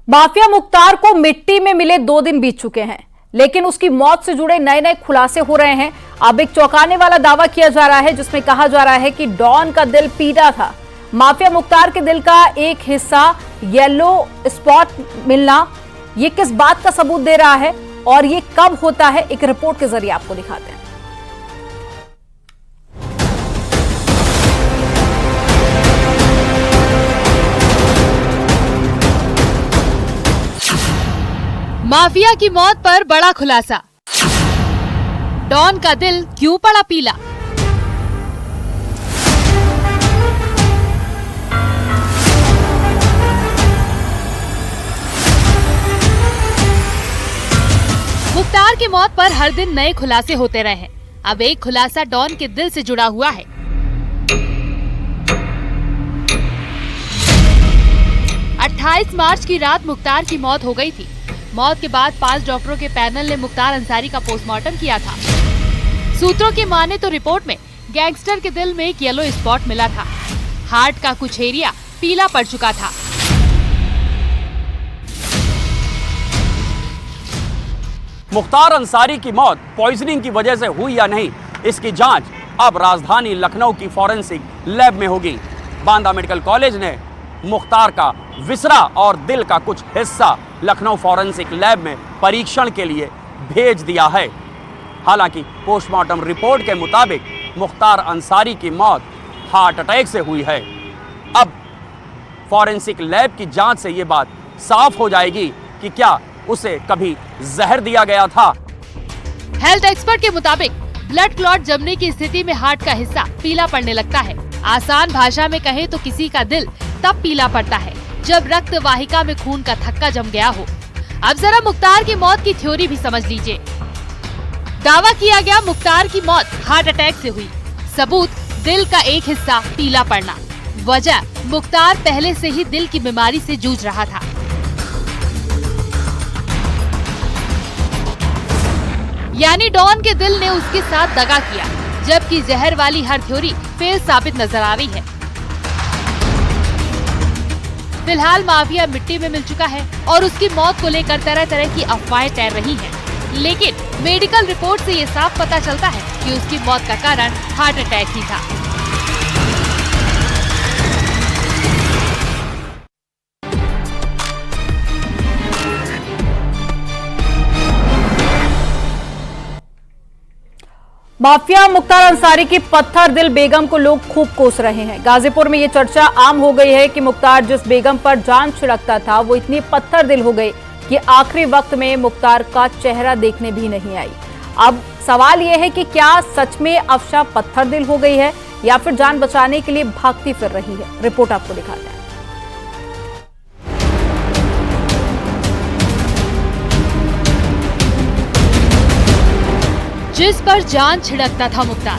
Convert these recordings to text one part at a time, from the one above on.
Mafia Mukhtar को मिट्टी में मिले 2 दिन बीत चुके हैं, लेकिन उसकी मौत से जुड़े नए नए खुलासे हो रहे हैं। अब एक चौंकाने वाला दावा किया जा रहा है जिसमें कहा जा रहा है कि डॉन का दिल पीला था। माफिया मुख्तार के दिल का एक हिस्सा येलो स्पॉट मिलना ये किस बात का सबूत दे रहा है और ये कब होता है, एक रिपोर्ट के जरिए आपको दिखाते हैं। माफिया की मौत पर बड़ा खुलासा, डॉन का दिल क्यों पड़ा पीला। मुख्तार की मौत पर हर दिन नए खुलासे होते रहे हैं। अब एक खुलासा डॉन के दिल से जुड़ा हुआ है। मार्च की रात मुख्तार की मौत हो गई थी। मौत के बाद 5 डॉक्टरों के पैनल ने मुख्तार अंसारी का पोस्टमार्टम किया था। सूत्रों की माने तो रिपोर्ट में गैंगस्टर के दिल में एक येलो स्पॉट मिला था। हार्ट का कुछ एरिया पीला पड़ चुका था। मुख्तार अंसारी की मौत पॉइजनिंग की वजह से हुई या नहीं, इसकी जांच अब राजधानी लखनऊ की फॉरेंसिक लैब में होगी। बांदा मेडिकल कॉलेज ने मुख्तार का विसरा और दिल का कुछ हिस्सा लखनऊ फॉरेंसिक लैब में परीक्षण के लिए भेज दिया है। हालांकि पोस्टमार्टम रिपोर्ट के मुताबिक मुख्तार अंसारी की मौत हार्ट अटैक से हुई है। अब फॉरेंसिक लैब की जांच से ये बात साफ हो जाएगी कि क्या उसे कभी जहर दिया गया था। हेल्थ एक्सपर्ट के मुताबिक ब्लड क्लॉट जमने की स्थिति में हार्ट का हिस्सा पीला पड़ने लगता है। आसान भाषा में कहें तो किसी का दिल तब पीला पड़ता है जब रक्त वाहिका में खून का थक्का जम गया हो। अब जरा मुख्तार की मौत की थ्योरी भी समझ लीजिए। दावा किया गया मुख्तार की मौत हार्ट अटैक से हुई। सबूत दिल का एक हिस्सा पीला पड़ना। वजह मुख्तार पहले से ही दिल की बीमारी से जूझ रहा था। यानी डॉन के दिल ने उसके साथ दगा किया, जबकि जहर वाली हर थ्योरी फेल साबित नजर आ रही है। फिलहाल माफिया मिट्टी में मिल चुका है और उसकी मौत को लेकर तरह तरह की अफवाहें तैर रही हैं। लेकिन मेडिकल रिपोर्ट से ये साफ पता चलता है कि उसकी मौत का कारण हार्ट अटैक ही था। माफिया मुख्तार अंसारी की पत्थर दिल बेगम को लोग खूब कोस रहे हैं। गाजीपुर में ये चर्चा आम हो गई है कि मुख्तार जिस बेगम पर जान छिड़कता था वो इतनी पत्थर दिल हो गई कि आखिरी वक्त में मुख्तार का चेहरा देखने भी नहीं आई। अब सवाल ये है कि क्या सच में अफशा पत्थर दिल हो गई है या फिर जान बचाने के लिए भागती फिर रही है। रिपोर्ट आपको दिखाते हैं। जिस पर जान छिड़कता था मुख्तार,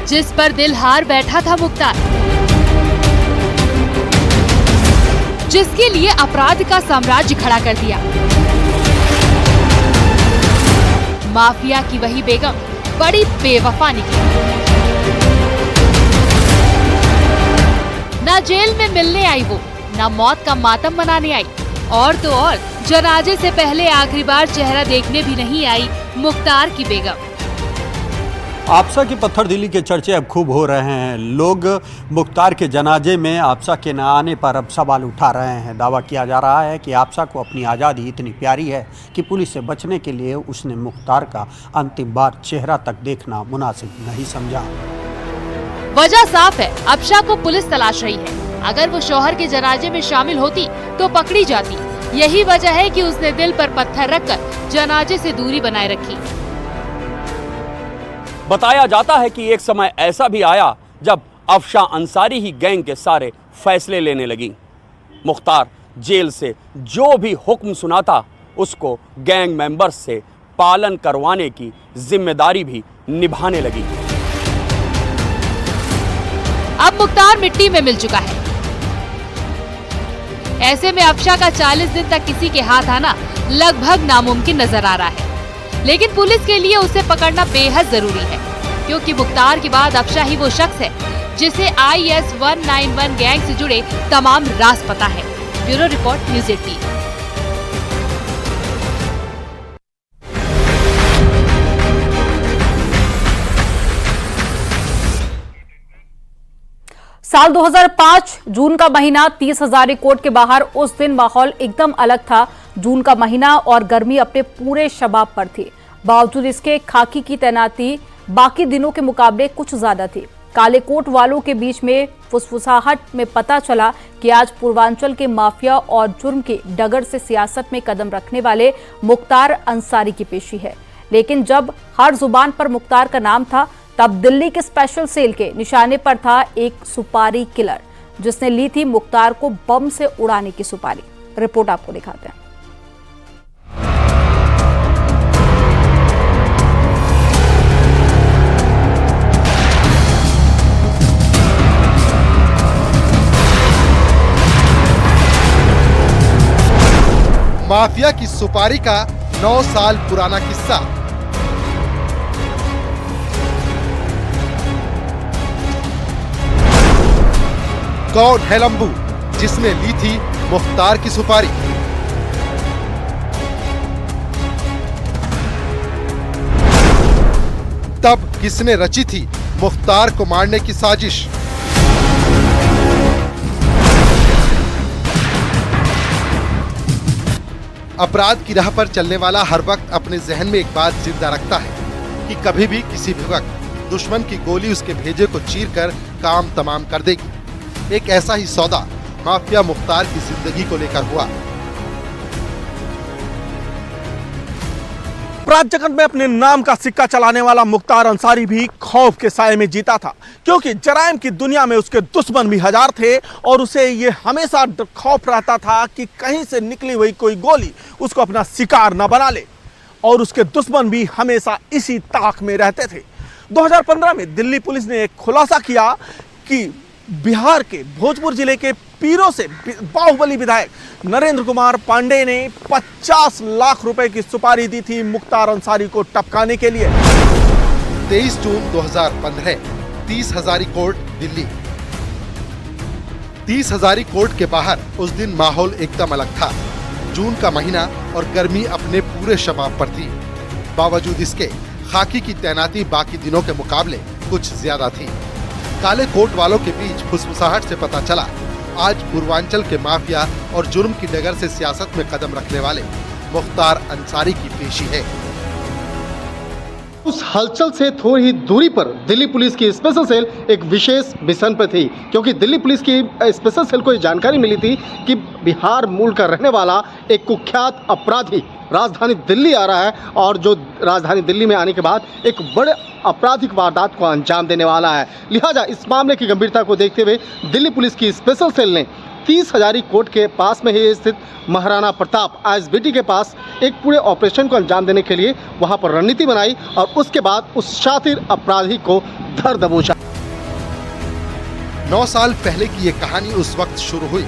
जिस पर दिल हार बैठा था मुख्तार, जिसके लिए अपराध का साम्राज्य खड़ा कर दिया, माफिया की वही बेगम बड़ी बेवफा निकली। ना जेल में मिलने आई वो, ना मौत का मातम मनाने आई, और तो और जनाजे से पहले आखिरी बार चेहरा देखने भी नहीं आई मुख्तार की बेगम। आपसा की पत्थरदिली के चर्चे अब खूब हो रहे हैं। लोग मुख्तार के जनाजे में आपसा के न आने पर अब सवाल उठा रहे हैं। दावा किया जा रहा है कि आपसा को अपनी आज़ादी इतनी प्यारी है कि पुलिस से बचने के लिए उसने मुख्तार का अंतिम बार चेहरा तक देखना मुनासिब नहीं समझा। वजह साफ है, अफशा को पुलिस तलाश रही है। अगर वो शौहर के जनाजे में शामिल होती तो पकड़ी जाती। यही वजह है कि उसने दिल पर पत्थर रखकर जनाजे से दूरी बनाए रखी। बताया जाता है कि एक समय ऐसा भी आया जब अफशा अंसारी ही गैंग के सारे फैसले लेने लगी। मुख्तार जेल से जो भी हुक्म सुनाता उसको गैंग मेंबर्स से पालन करवाने की जिम्मेदारी भी निभाने लगी। अब मुख्तार मिट्टी में मिल चुका है। ऐसे में अफशा का 40 दिन तक किसी के हाथ आना लगभग नामुमकिन नजर आ रहा है। लेकिन पुलिस के लिए उसे पकड़ना बेहद जरूरी है, क्योंकि मुख्तार के बाद अफशा ही वो शख्स है जिसे IS 191 गैंग से जुड़े तमाम राज पता है। Bureau report news 18। साल 2005 जून का महीना 30 हजारी कोर्ट के बाहर उस दिन माहौल एकदम अलग था। जून का महीना और गर्मी अपने पूरे शबाब पर थी। बावजूद इसके खाकी की तैनाती बाकी दिनों के मुकाबले कुछ ज्यादा थी। काले कोट वालों के बीच में फुसफुसाहट में पता चला कि आज पूर्वांचल के माफिया और जुर्म के डगर से सियासत में कदम रखने वाले मुख्तार अंसारी की पेशी है। लेकिन जब हर जुबान पर मुख्तार का नाम था, तब दिल्ली के स्पेशल सेल के निशाने पर था एक सुपारी किलर, जिसने ली थी मुख्तार को बम से उड़ाने की सुपारी। रिपोर्ट आपको दिखाते हैं। माफिया की सुपारी का 9 साल पुराना किस्सा। कौन है लंबू जिसने ली थी मुख्तार की सुपारी? तब किसने रची थी मुख्तार को मारने की साजिश? अपराध की राह पर चलने वाला हर वक्त अपने जहन में एक बात जिंदा रखता है कि कभी भी किसी भी वक्त दुश्मन की गोली उसके भेजे को चीरकर काम तमाम कर देगी। एक ऐसा ही सौदा माफिया मुख्तार की जिंदगी को लेकर हुआ। अपराध जगत में अपने नाम का सिक्का चलाने वाला मुख्तार अंसारी भी खौफ के साए में जीता था, क्योंकि जराइम की दुनिया में उसके दुश्मन भी हजार थे और उसे ये हमेशा खौफ रहता था कि कहीं से निकली हुई कोई गोली उसको अपना शिकार न बना ले। और उसके दुश्मन भी हमेशा इसी ताक में रहते थे। 2015 में दिल्ली पुलिस ने एक खुलासा किया कि बिहार के भोजपुर जिले के पीरो से बाहुबली विधायक नरेंद्र कुमार पांडे ने 50 लाख रुपए की सुपारी दी थी मुख्तार अंसारी को टपकाने के लिए। 23 जून 2015, 30 हजारी कोर्ट दिल्ली। 30 हजारी कोर्ट के बाहर उस दिन माहौल एकदम अलग था। जून का महीना और गर्मी अपने पूरे शबाब पर थी। बावजूद इसके खाकी की तैनाती बाकी दिनों के मुकाबले कुछ ज्यादा थी। काले कोट वालों के बीच फुसफुसाहट से पता चला आज पूर्वांचल के माफिया और जुर्म की डगर से सियासत में कदम रखने वाले मुख्तार अंसारी की पेशी है। उस हलचल से थोड़ी ही दूरी पर दिल्ली पुलिस की स्पेशल सेल एक विशेष मिशन पर थी, क्योंकि दिल्ली पुलिस की स्पेशल सेल को ये जानकारी मिली थी कि बिहार मूल का रहने वाला एक कुख्यात अपराधी राजधानी दिल्ली आ रहा है और जो राजधानी दिल्ली में आने के बाद एक बड़े आपराधिक वारदात को अंजाम देने वाला है। लिहाजा इस मामले की गंभीरता को देखते हुए दिल्ली पुलिस की स्पेशल सेल ने 30 हजारी कोर्ट के पास में ही स्थित महाराणा प्रताप ISBT के पास एक पूरे ऑपरेशन को अंजाम देने के लिए वहां पर रणनीति बनाई और उसके बाद उस शातिर अपराधी को धर दबोचा। 9 साल पहले की ये कहानी उस वक्त शुरू हुई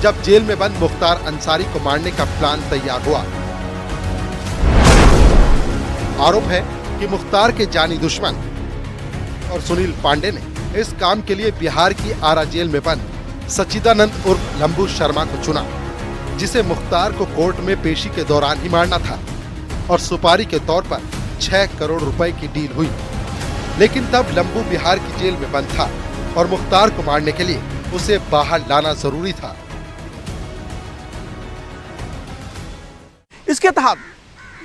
जब जेल में बंद मुख्तार अंसारी को मारने का प्लान तैयार हुआ। आरोप है कि मुख्तार के जानी दुश्मन और सुनील पांडे ने इस काम के लिए बिहार की आरा जेल में बंद सच्चिदानंद उर्फ लंबू शर्मा को चुना, जिसे मुख्तार को कोर्ट में पेशी के दौरान ही मारना था और सुपारी के तौर पर 6 करोड़ रुपए की डील हुई। लेकिन तब लंबू बिहार की जेल में बंद था और मुख्तार को मारने के लिए उसे बाहर लाना जरूरी था। इसके तहत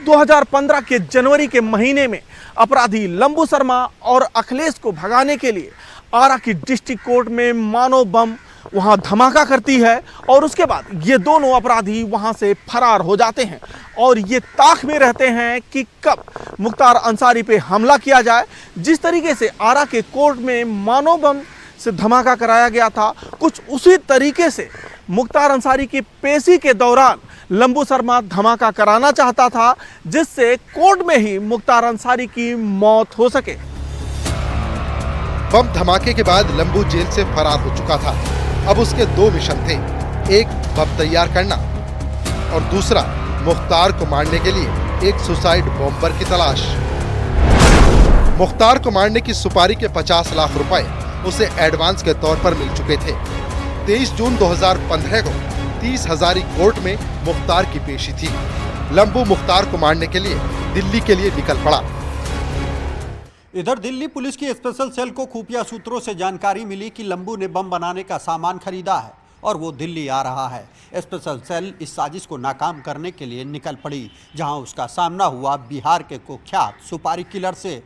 2015 के जनवरी के महीने में अपराधी लंबू शर्मा और अखिलेश को भगाने के लिए आरा की डिस्ट्रिक्ट कोर्ट में मानव बम वहां धमाका करती है और उसके बाद ये दोनों अपराधी वहां से फरार हो जाते हैं और ये ताक में रहते हैं कि कब मुख्तार अंसारी पे हमला किया जाए। जिस तरीके से आरा के कोर्ट में मानव बम से धमाका कराया गया था, कुछ उसी तरीके से मुख्तार अंसारी की पेशी के दौरान लंबू शर्मा धमाका कराना चाहता था, जिससे कोर्ट में ही मुख्तार अंसारी की मौत हो सके। बम धमाके के बाद लंबू जेल से फरार हो चुका था। अब उसके 2 मिशन थे, एक बम तैयार करना और दूसरा मुख्तार को मारने के लिए एक सुसाइड बॉम्बर की तलाश। मुख्तार को मारने की सुपारी के 50 लाख रुपए उसे एडवांस के तौर पर मिल चुके थे। 23 जून 2015 को 30 हजारी कोर्ट में मुख्तार की पेशी थी। लंबू मुख्तार को मारने के लिए दिल्ली के लिए निकल पड़ा। इधर दिल्ली पुलिस की स्पेशल सेल को खुफिया सूत्रों से जानकारी मिली कि लंबू ने बम बनाने का सामान खरीदा है और वो दिल्ली आ रहा है। स्पेशल सेल इस साजिश को नाकाम करने के लिए निकल पड़ी, जहां उसका सामना हुआ बिहार के कुख्यात सुपारी किलर से।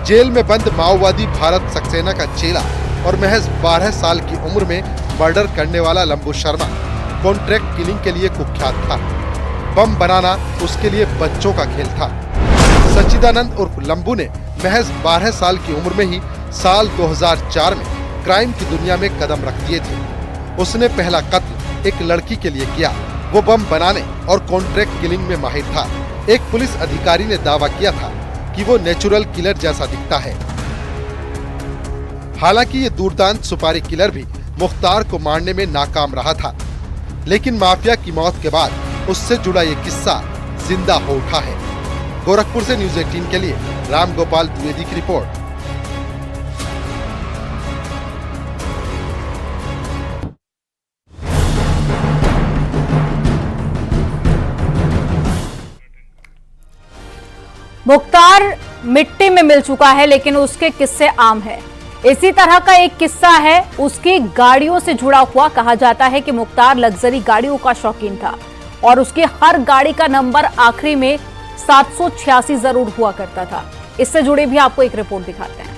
जेल में बंद माओवादी भारत सक्सेना का चेला और महज 12 साल की उम्र में मर्डर करने वाला लंबू शर्मा कॉन्ट्रैक्ट किलिंग के लिए कुख्यात था। बम बनाना उसके लिए बच्चों का खेल था। सच्चिदानंद उर्फ लंबू ने महज 12 साल की उम्र में ही साल 2004 में क्राइम की दुनिया में कदम रख दिए थे। उसने पहला कत्ल एक लड़की के लिए किया। वो बम बनाने और कॉन्ट्रैक्ट किलिंग में माहिर था। एक पुलिस अधिकारी ने दावा किया था कि वो नेचुरल किलर जैसा दिखता है। हालांकि ये दुर्दांत सुपारी किलर भी मुख्तार को मारने में नाकाम रहा था, लेकिन माफिया की मौत के बाद उससे जुड़ा ये किस्सा जिंदा हो उठा है। गोरखपुर से न्यूज़ 18 के लिए राम गोपाल द्विवेदी की रिपोर्ट। मुख्तार मिट्टी में मिल चुका है, लेकिन उसके किस्से आम है। इसी तरह का एक किस्सा है उसकी गाड़ियों से जुड़ा हुआ। कहा जाता है कि मुख्तार लग्जरी गाड़ियों का शौकीन था और उसकी हर गाड़ी का नंबर आखिरी में 786 जरूर हुआ करता था। इससे जुड़े भी आपको एक रिपोर्ट दिखाते हैं।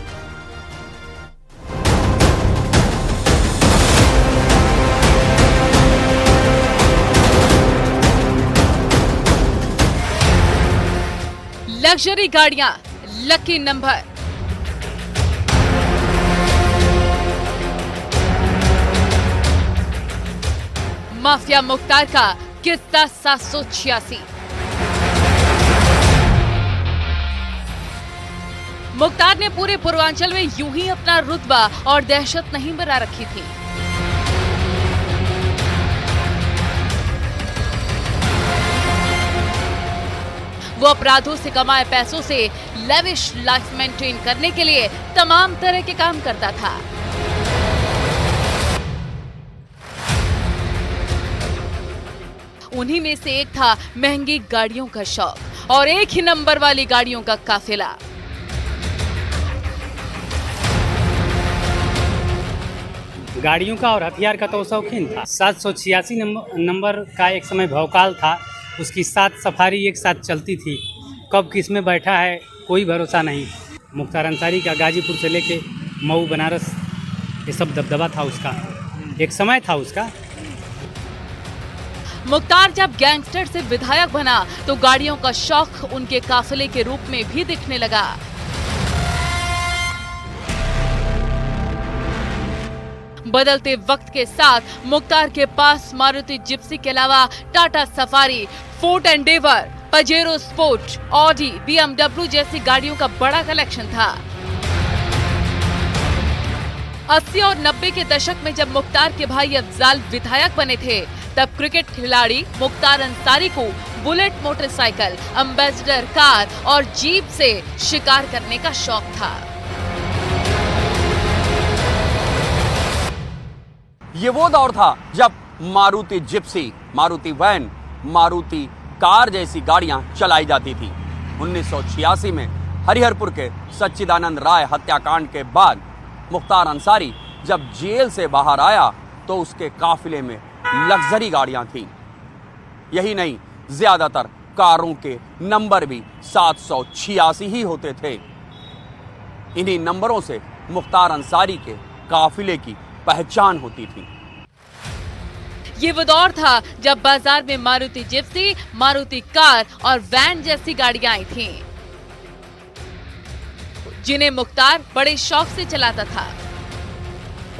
लग्जरी गाड़ियां, लकी नंबर। माफिया मुख्तार का किस्सा 786। मुख्तार ने पूरे पूर्वांचल में यूं ही अपना रुतबा और दहशत नहीं बना रखी थी। वो अपराधों से कमाए पैसों से लेविश लाइफ मेंटेन करने के लिए तमाम तरह के काम करता था। उन्हीं में से एक था महंगी गाड़ियों का शौक और एक ही नंबर वाली गाड़ियों का काफिला। गाड़ियों का और हथियार का तो शौकीन था। 786 नंबर का एक समय भौकाल था। उसकी 7 सफारी एक साथ चलती थी। कब किस में बैठा है कोई भरोसा नहीं। मुख्तार अंसारी का गाजीपुर से लेके मऊ बनारस ये सब दबदबा था उसका, एक समय था उसका। मुख्तार जब गैंगस्टर से विधायक बना तो गाड़ियों का शौक उनके काफिले के रूप में भी दिखने लगा। बदलते वक्त के साथ मुख्तार के पास मारुति जिप्सी के अलावा Tata safari, Ford Endeavour, Pajero sport, Audi, BMW जैसी गाड़ियों का बड़ा कलेक्शन था। 80 और 90 के दशक में जब मुख्तार के भाई अफजाल विधायक बने थे, तब क्रिकेट खिलाड़ी मुख्तार अंसारी को बुलेट मोटरसाइकिल, एम्बेसडर कार और जीप से शिकार करने का शौक था। ये वो दौर था जब Maruti Gypsy, Maruti van, Maruti car जैसी गाड़ियां चलाई जाती थी। 1986 में हरिहरपुर के सच्चिदानंद राय हत्याकांड के बाद मुख्तार अंसारी जब जेल से बाहर आया तो उसके काफिले में लग्जरी गाड़ियां थीं। यही नहीं, ज्यादातर कारों के नंबर भी 786 ही होते थे। इन्हीं नंबरों से मुख्तार अंसारी के काफिले की पहचान होती थी। ये वो दौर था जब बाजार में मारुति जिप्सी, मारुति कार और वैन जैसी गाड़ियां आई थीं, जिन्हें मुख्तार बड़े शौक से चलाता था।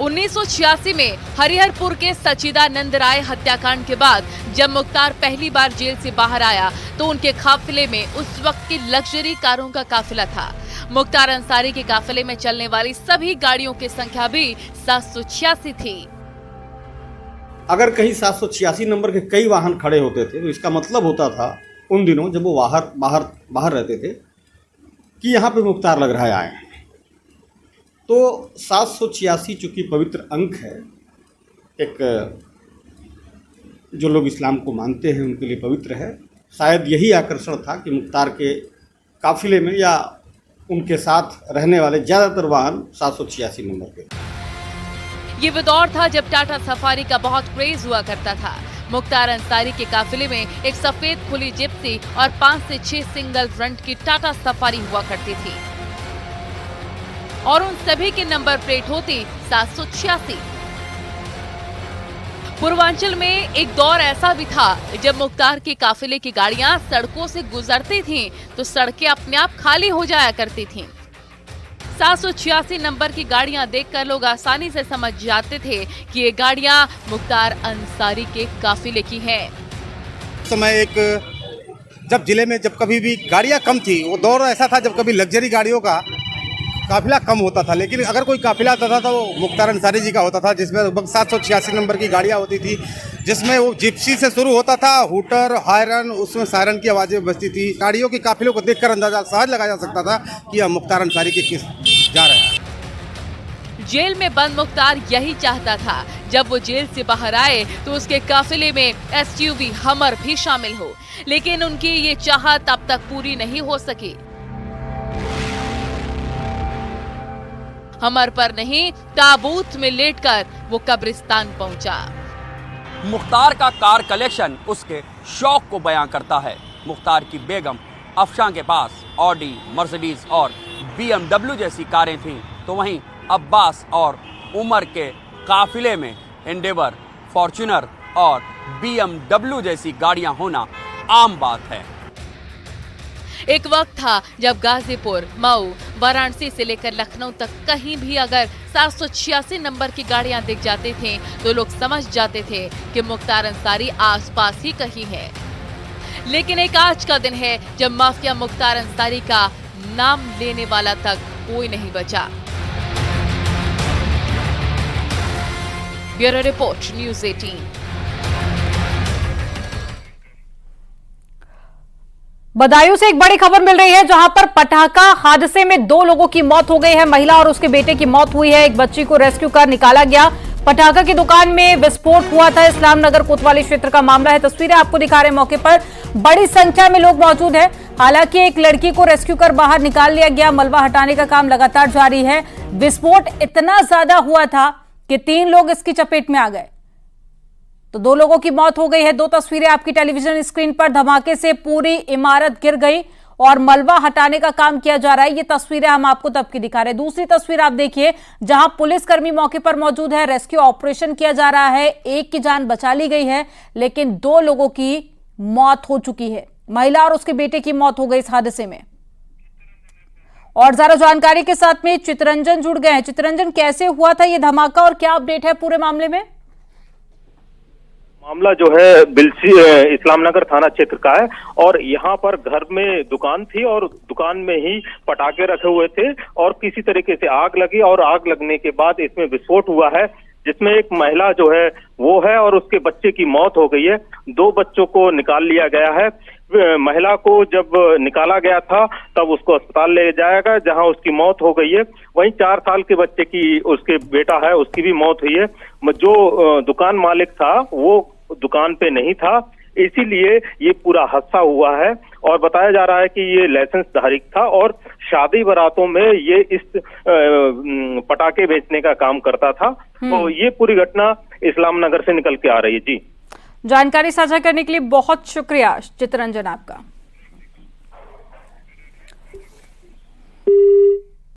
1986 में हरिहरपुर के सच्चिदानंद राय हत्याकांड के बाद जब मुख्तार पहली बार जेल से बाहर आया तो उनके काफिले में उस वक्त की लग्जरी कारों का काफिला था। मुख्तार अंसारी के काफिले में चलने वाली सभी गाड़ियों की संख्या भी 786 थी। अगर कहीं 786 नंबर के कई वाहन खड़े होते थे तो इसका मतलब होता था उन दिनों जब वो बाहर रहते थे कि यहाँ पे मुख्तार लग रहा है आए हैं। तो 786 चूँकि पवित्र अंक है, एक जो लोग इस्लाम को मानते हैं उनके लिए पवित्र है। शायद यही आकर्षण था कि मुख्तार के काफिले में या उनके साथ रहने वाले ज़्यादातर वाहन 786 नंबर के। ये वो दौर था जब टाटा सफारी का बहुत क्रेज हुआ करता था। मुख्तार अंसारी के काफिले में एक सफेद खुली जिप्सी और 5 से 6 सिंगल फ्रंट की टाटा सफारी हुआ करती थी और उन सभी की नंबर प्लेट होती 786। पूर्वांचल में एक दौर ऐसा भी था जब मुख्तार के काफिले की गाड़ियां सड़कों से गुजरती थीं तो सड़कें अपने आप खाली हो जाया करती थीं। 786 नंबर की गाड़ियां देखकर लोग आसानी से समझ जाते थे कि ये गाड़ियां मुख्तार अंसारी के काफिले की हैं। समय एक जब जिले में जब कभी भी गाड़ियां कम थी, वो दौर ऐसा था जब कभी लग्जरी गाड़ियों का काफिला कम होता था, लेकिन अगर कोई काफिला आता था तो वो मुख्तार अंसारी जी का होता था, जिसमें लगभग 786 नंबर की गाड़ियां होती थी, जिसमें वो जिप्सी से शुरू होता था, हूटर, हायरन, उसमें सायरन की आवाज़ें बजती थी। गाड़ियों के काफिलों को देखकर अंदाजा सहज लगाया जा सकता था कि यह मुख्तार अंसारी की किस जा रहा है। जेल में बंद मुख्तार यही चाहता था, जब वो जेल से बाहर आए तो उसके काफिले में SUV हमर भी शामिल हो, लेकिन उनकी ये चाहत अब तक पूरी नहीं हो सकी। हमर पर नहीं, ताबूत में लेटकर वो कब्रिस्तान पहुंचा। मुख्तार का कार कलेक्शन उसके शौक को बयां करता है। मुख्तार की बेगम अफशां के पास ऑडी, मर्सिडीज और BMW जैसी कारें थीं, तो वहीं अब्बास और उमर के काफिले में एंडेवर, फॉर्च्यूनर और BMW जैसी गाड़ियां होना आम बात है। एक वक्त था जब गाजीपुर, मऊ, वाराणसी से लेकर लखनऊ तक कहीं भी अगर 786 नंबर की गाड़ियां दिख जाते थे तो लोग समझ जाते थे कि मुख्तार अंसारी आसपास ही कहीं है। लेकिन एक आज का दिन है जब माफिया मुख्तार अंसारी का नाम लेने वाला तक कोई नहीं बचा। Bureau report, news 18। बदायूं से एक बड़ी खबर मिल रही है, जहां पर पटाखा हादसे में 2 लोगों की मौत हो गई है। महिला और उसके बेटे की मौत हुई है। एक बच्ची को रेस्क्यू कर निकाला गया। पटाखा की दुकान में विस्फोट हुआ था। इस्लाम नगर कोतवाली क्षेत्र का मामला है। तस्वीरें आपको दिखा रहे हैं। मौके पर बड़ी संख्या में लोग मौजूद हैं। हालांकि एक लड़की को रेस्क्यू कर बाहर निकाल लिया गया। मलबा हटाने का काम लगातार जारी है। विस्फोट इतना ज्यादा हुआ था कि 3 लोग इसकी चपेट में आ गए, तो 2 लोगों की मौत हो गई है। 2 तस्वीरें आपकी टेलीविजन स्क्रीन पर। धमाके से पूरी इमारत गिर गई और मलबा हटाने का काम किया जा रहा है। ये तस्वीरें हम आपको तब की दिखा रहे हैं। दूसरी तस्वीर आप देखिए, जहां पुलिसकर्मी मौके पर मौजूद है। रेस्क्यू ऑपरेशन किया जा रहा है। एक की जान बचा ली गई है, लेकिन 2 लोगों की मौत हो चुकी है। महिला और उसके बेटे की मौत हो गई इस हादसे में। और ज्यादा जानकारी के साथ में चितरंजन जुड़ गए हैं। चितरंजन, कैसे हुआ था ये धमाका और क्या अपडेट है पूरे मामले में? मामला जो है बिलसी इस्लाम नगर थाना क्षेत्र का है और यहाँ पर घर में दुकान थी और दुकान में ही पटाखे रखे हुए थे और किसी तरीके से आग लगी और आग लगने के बाद इसमें विस्फोट हुआ है, जिसमें एक महिला जो है वो है और उसके बच्चे की मौत हो गई है। 2 बच्चों को निकाल लिया गया है। महिला को जब निकाला गया था तब उसको अस्पताल ले जाया गया, जहां उसकी मौत हो गई है। वहीं 4 साल के बच्चे की, उसके बेटा है, उसकी भी मौत हुई है। जो दुकान मालिक था वो दुकान पे नहीं था, इसीलिए ये पूरा हादसा हुआ है। और बताया जा रहा है कि ये लाइसेंस धारी था और शादी बारातों में ये इस पटाखे बेचने का काम करता था। तो ये पूरी घटना इस्लाम नगर से निकल के आ रही है। जी, जानकारी साझा करने के लिए बहुत शुक्रिया चितरंजन आपका।